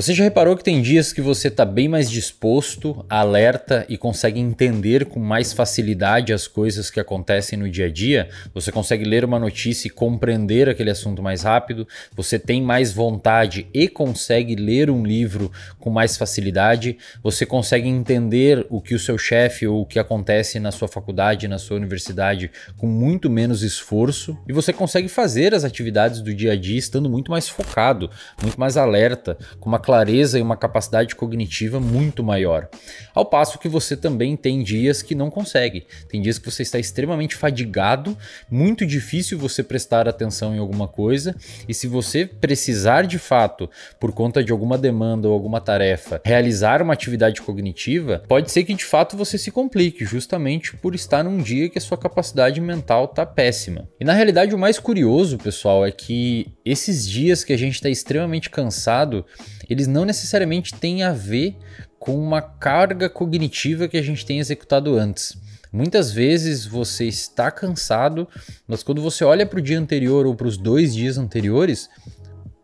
Você já reparou que tem dias que você está bem mais disposto, alerta e consegue entender com mais facilidade as coisas que acontecem no dia a dia? Você consegue ler uma notícia e compreender aquele assunto mais rápido? Você tem mais vontade e consegue ler um livro com mais facilidade? Você consegue entender o que o seu chefe ou o que acontece na sua faculdade, na sua universidade com muito menos esforço? E você consegue fazer as atividades do dia a dia estando muito mais focado, muito mais alerta, com uma clareza e uma capacidade cognitiva muito maior. Ao passo que você também tem dias que não consegue. Tem dias que você está extremamente fadigado, muito difícil você prestar atenção em alguma coisa, e se você precisar de fato, por conta de alguma demanda ou alguma tarefa, realizar uma atividade cognitiva, pode ser que de fato você se complique, justamente por estar num dia que a sua capacidade mental está péssima. E na realidade o mais curioso, pessoal, é que esses dias que a gente está extremamente cansado, eles não necessariamente têm a ver com uma carga cognitiva que a gente tem executado antes. Muitas vezes você está cansado, mas quando você olha para o dia anterior ou para os 2 dias anteriores,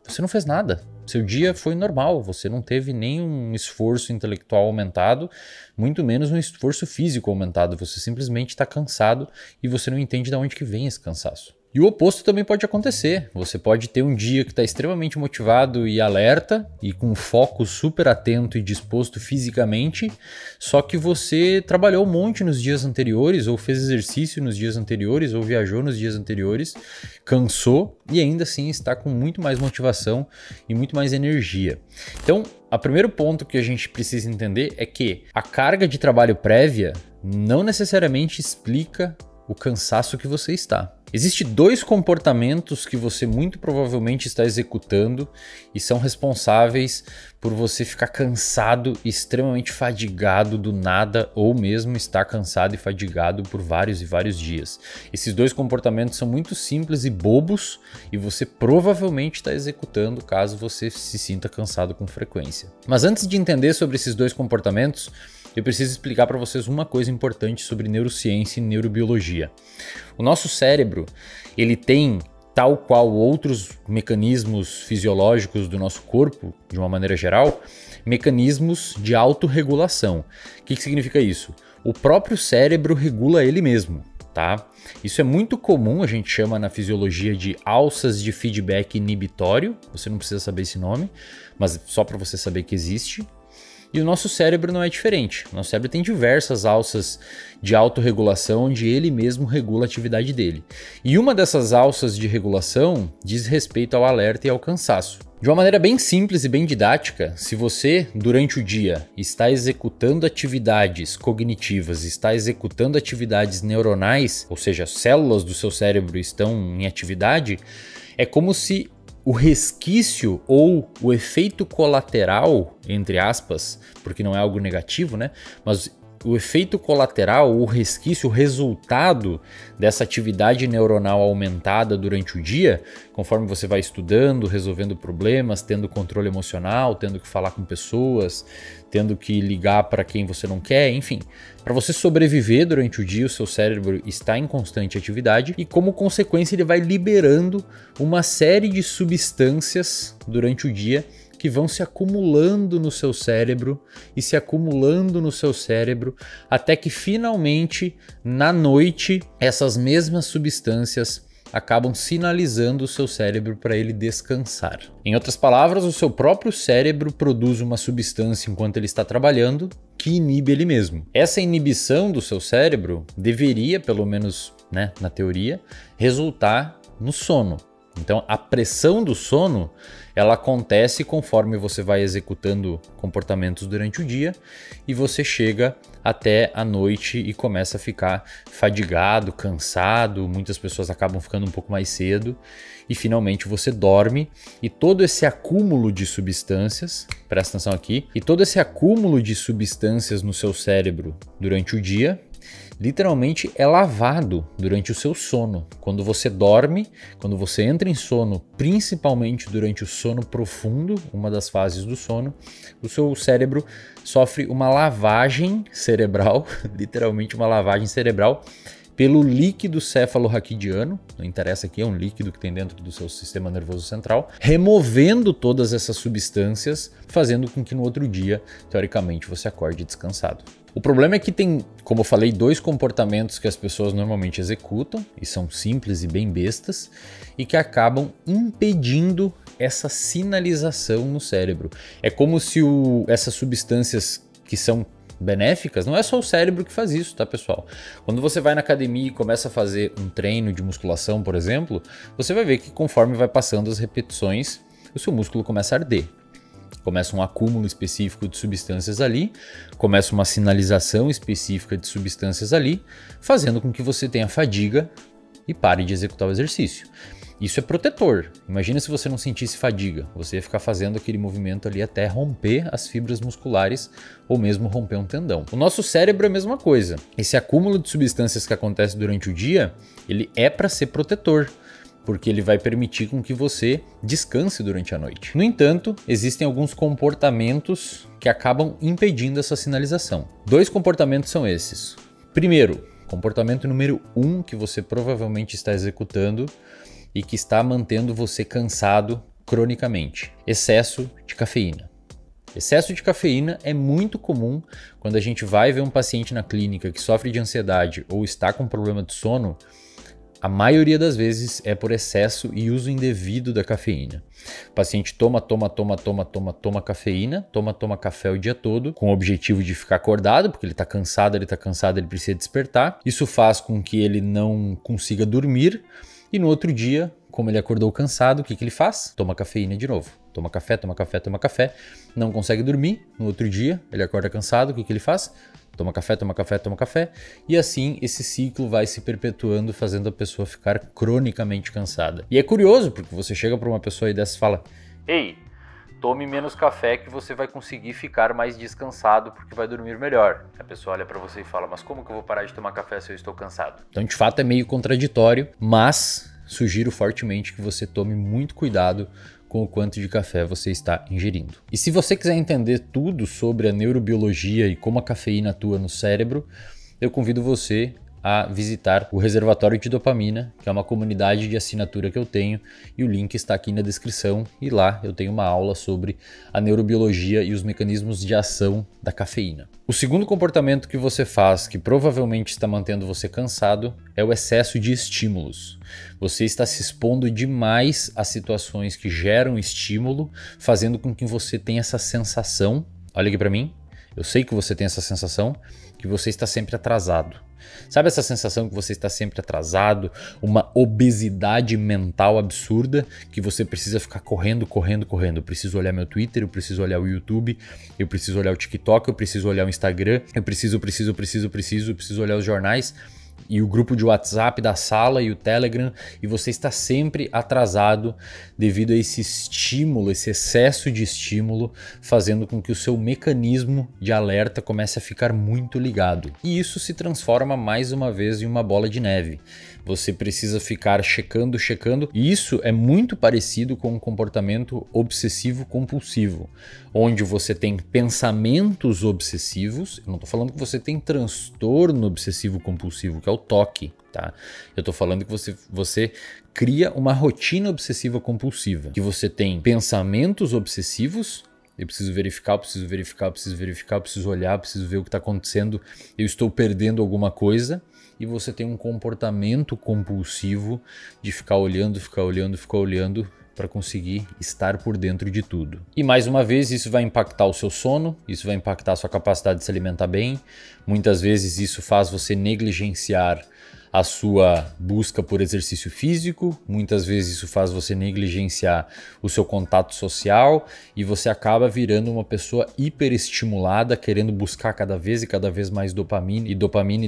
você não fez nada. Seu dia foi normal, você não teve nenhum esforço intelectual aumentado, muito menos um esforço físico aumentado. Você simplesmente está cansado e você não entende de onde que vem esse cansaço. E o oposto também pode acontecer. Você pode ter um dia que está extremamente motivado e alerta e com foco super atento e disposto fisicamente, só que você trabalhou um monte nos dias anteriores, ou fez exercício nos dias anteriores, ou viajou nos dias anteriores, cansou e ainda assim está com muito mais motivação e muito mais energia. Então, o primeiro ponto que a gente precisa entender é que a carga de trabalho prévia não necessariamente explica o cansaço que você está. Existem 2 comportamentos que você muito provavelmente está executando e são responsáveis por você ficar cansado e extremamente fadigado do nada, ou mesmo estar cansado e fadigado por vários e vários dias. Esses 2 comportamentos são muito simples e bobos e você provavelmente está executando caso você se sinta cansado com frequência. Mas antes de entender sobre esses 2 comportamentos, eu preciso explicar para vocês uma coisa importante sobre neurociência e neurobiologia. O nosso cérebro, ele tem, tal qual outros mecanismos fisiológicos do nosso corpo, de uma maneira geral, mecanismos de autorregulação. O que significa isso? O próprio cérebro regula ele mesmo, tá? Isso é muito comum, a gente chama na fisiologia de alças de feedback inibitório. Você não precisa saber esse nome, mas só para você saber que existe. E o nosso cérebro não é diferente. O nosso cérebro tem diversas alças de autorregulação onde ele mesmo regula a atividade dele. E uma dessas alças de regulação diz respeito ao alerta e ao cansaço. De uma maneira bem simples e bem didática, se você, durante o dia, está executando atividades cognitivas, está executando atividades neuronais, ou seja, células do seu cérebro estão em atividade, é como se o resquício ou o efeito colateral, entre aspas, porque não é algo negativo, né? Mas o efeito colateral, o resquício, o resultado dessa atividade neuronal aumentada durante o dia, conforme você vai estudando, resolvendo problemas, tendo controle emocional, tendo que falar com pessoas, tendo que ligar para quem você não quer, enfim. Para você sobreviver durante o dia, o seu cérebro está em constante atividade e, como consequência, ele vai liberando uma série de substâncias durante o dia que vão se acumulando no seu cérebro e se acumulando no seu cérebro até que finalmente, na noite, essas mesmas substâncias acabam sinalizando o seu cérebro para ele descansar. Em outras palavras, o seu próprio cérebro produz uma substância enquanto ele está trabalhando que inibe ele mesmo. Essa inibição do seu cérebro deveria, pelo menos, né, na teoria, resultar no sono. Então, a pressão do sono, ela acontece conforme você vai executando comportamentos durante o dia e você chega até a noite e começa a ficar fadigado, cansado, muitas pessoas acabam ficando um pouco mais cedo e finalmente você dorme e todo esse acúmulo de substâncias, presta atenção aqui, e todo esse acúmulo de substâncias no seu cérebro durante o dia literalmente é lavado durante o seu sono. Quando você dorme, quando você entra em sono, principalmente durante o sono profundo, uma das fases do sono, o seu cérebro sofre uma lavagem cerebral, literalmente uma lavagem cerebral, pelo líquido cefalorraquidiano, não interessa aqui, é um líquido que tem dentro do seu sistema nervoso central, removendo todas essas substâncias, fazendo com que no outro dia, teoricamente, você acorde descansado. O problema é que tem, como eu falei, dois comportamentos que as pessoas normalmente executam, e são simples e bem bestas, e que acabam impedindo essa sinalização no cérebro. É como se essas substâncias que são benéficas, não é só o cérebro que faz isso, tá, pessoal? Quando você vai na academia e começa a fazer um treino de musculação, por exemplo, você vai ver que conforme vai passando as repetições, o seu músculo começa a arder. Começa um acúmulo específico de substâncias ali, começa uma sinalização específica de substâncias ali, fazendo com que você tenha fadiga e pare de executar o exercício. Isso é protetor. Imagina se você não sentisse fadiga, você ia ficar fazendo aquele movimento ali até romper as fibras musculares ou mesmo romper um tendão. O nosso cérebro é a mesma coisa. Esse acúmulo de substâncias que acontece durante o dia, ele é para ser protetor, porque ele vai permitir com que você descanse durante a noite. No entanto, existem alguns comportamentos que acabam impedindo essa sinalização. Dois comportamentos são esses. Primeiro, comportamento número 1 que você provavelmente está executando e que está mantendo você cansado cronicamente: excesso de cafeína. Excesso de cafeína é muito comum quando a gente vai ver um paciente na clínica que sofre de ansiedade ou está com problema de sono. A maioria das vezes é por excesso e uso indevido da cafeína. O paciente toma cafeína, toma café o dia todo, com o objetivo de ficar acordado, porque ele está cansado, ele precisa despertar. Isso faz com que ele não consiga dormir e no outro dia, como ele acordou cansado, o que ele faz? Toma cafeína de novo. Toma café, não consegue dormir. No outro dia, ele acorda cansado, o que ele faz? Toma café, e assim esse ciclo vai se perpetuando, fazendo a pessoa ficar cronicamente cansada. E é curioso, porque você chega para uma pessoa e dessa e fala: ei, tome menos café que você vai conseguir ficar mais descansado porque vai dormir melhor. A pessoa olha para você e fala: mas como que eu vou parar de tomar café se eu estou cansado? Então, de fato, é meio contraditório, mas sugiro fortemente que você tome muito cuidado com o quanto de café você está ingerindo. E se você quiser entender tudo sobre a neurobiologia e como a cafeína atua no cérebro, eu convido você a visitar o Reservatório de Dopamina, que é uma comunidade de assinatura que eu tenho, e o link está aqui na descrição, e lá eu tenho uma aula sobre a neurobiologia e os mecanismos de ação da cafeína. O segundo comportamento que você faz, que provavelmente está mantendo você cansado, é o excesso de estímulos. Você está se expondo demais a situações que geram estímulo, fazendo com que você tenha essa sensação, olha aqui para mim, eu sei que você tem essa sensação, que você está sempre atrasado. Sabe essa sensação que você está sempre atrasado, uma obesidade mental absurda, que você precisa ficar correndo. Eu preciso olhar meu Twitter, eu preciso olhar o YouTube, eu preciso olhar o TikTok, eu preciso olhar o Instagram, eu preciso olhar os jornais e o grupo de WhatsApp da sala e o Telegram, e você está sempre atrasado devido a esse estímulo, esse excesso de estímulo, fazendo com que o seu mecanismo de alerta comece a ficar muito ligado. E isso se transforma mais uma vez em uma bola de neve. Você precisa ficar checando, e isso é muito parecido com um comportamento obsessivo-compulsivo, onde você tem pensamentos obsessivos. Eu não estou falando que você tem transtorno obsessivo-compulsivo, que é o TOC, tá? Eu estou falando que você cria uma rotina obsessiva-compulsiva, que você tem pensamentos obsessivos. Eu preciso verificar, eu preciso olhar, eu preciso ver o que está acontecendo, eu estou perdendo alguma coisa. E você tem um comportamento compulsivo de ficar olhando para conseguir estar por dentro de tudo. E mais uma vez, isso vai impactar o seu sono, isso vai impactar a sua capacidade de se alimentar bem. Muitas vezes isso faz você negligenciar a sua busca por exercício físico, muitas vezes isso faz você negligenciar o seu contato social e você acaba virando uma pessoa hiperestimulada, querendo buscar cada vez mais dopamina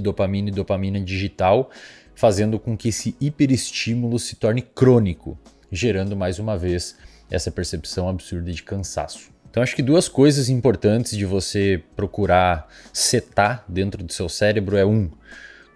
digital, fazendo com que esse hiperestímulo se torne crônico, gerando mais uma vez essa percepção absurda de cansaço. Então acho que duas coisas importantes de você procurar setar dentro do seu cérebro é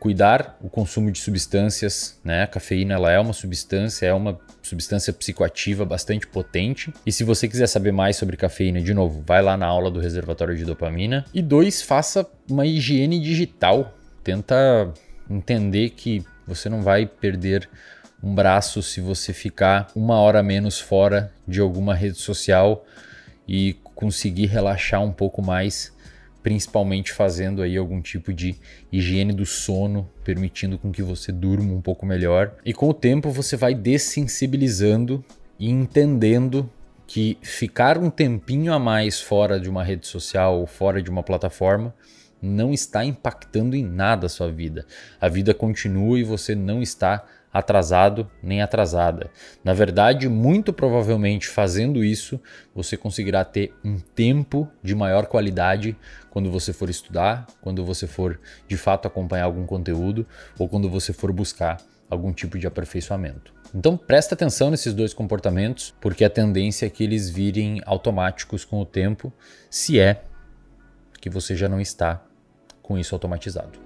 cuidar o consumo de substâncias, né? A cafeína ela é uma substância psicoativa bastante potente. E se você quiser saber mais sobre cafeína, de novo, vai lá na aula do Reservatório de Dopamina. E 2, faça uma higiene digital. Tenta entender que você não vai perder um braço se você ficar 1 hora a menos fora de alguma rede social e conseguir relaxar um pouco mais, principalmente fazendo aí algum tipo de higiene do sono, permitindo com que você durma um pouco melhor. E com o tempo você vai dessensibilizando e entendendo que ficar um tempinho a mais fora de uma rede social ou fora de uma plataforma não está impactando em nada a sua vida. A vida continua e você não está atrasado nem atrasada. Na verdade, muito provavelmente fazendo isso, você conseguirá ter um tempo de maior qualidade quando você for estudar, quando você for de fato acompanhar algum conteúdo ou quando você for buscar algum tipo de aperfeiçoamento. Então presta atenção nesses dois comportamentos, porque a tendência é que eles virem automáticos com o tempo, se é que você já não está com isso automatizado.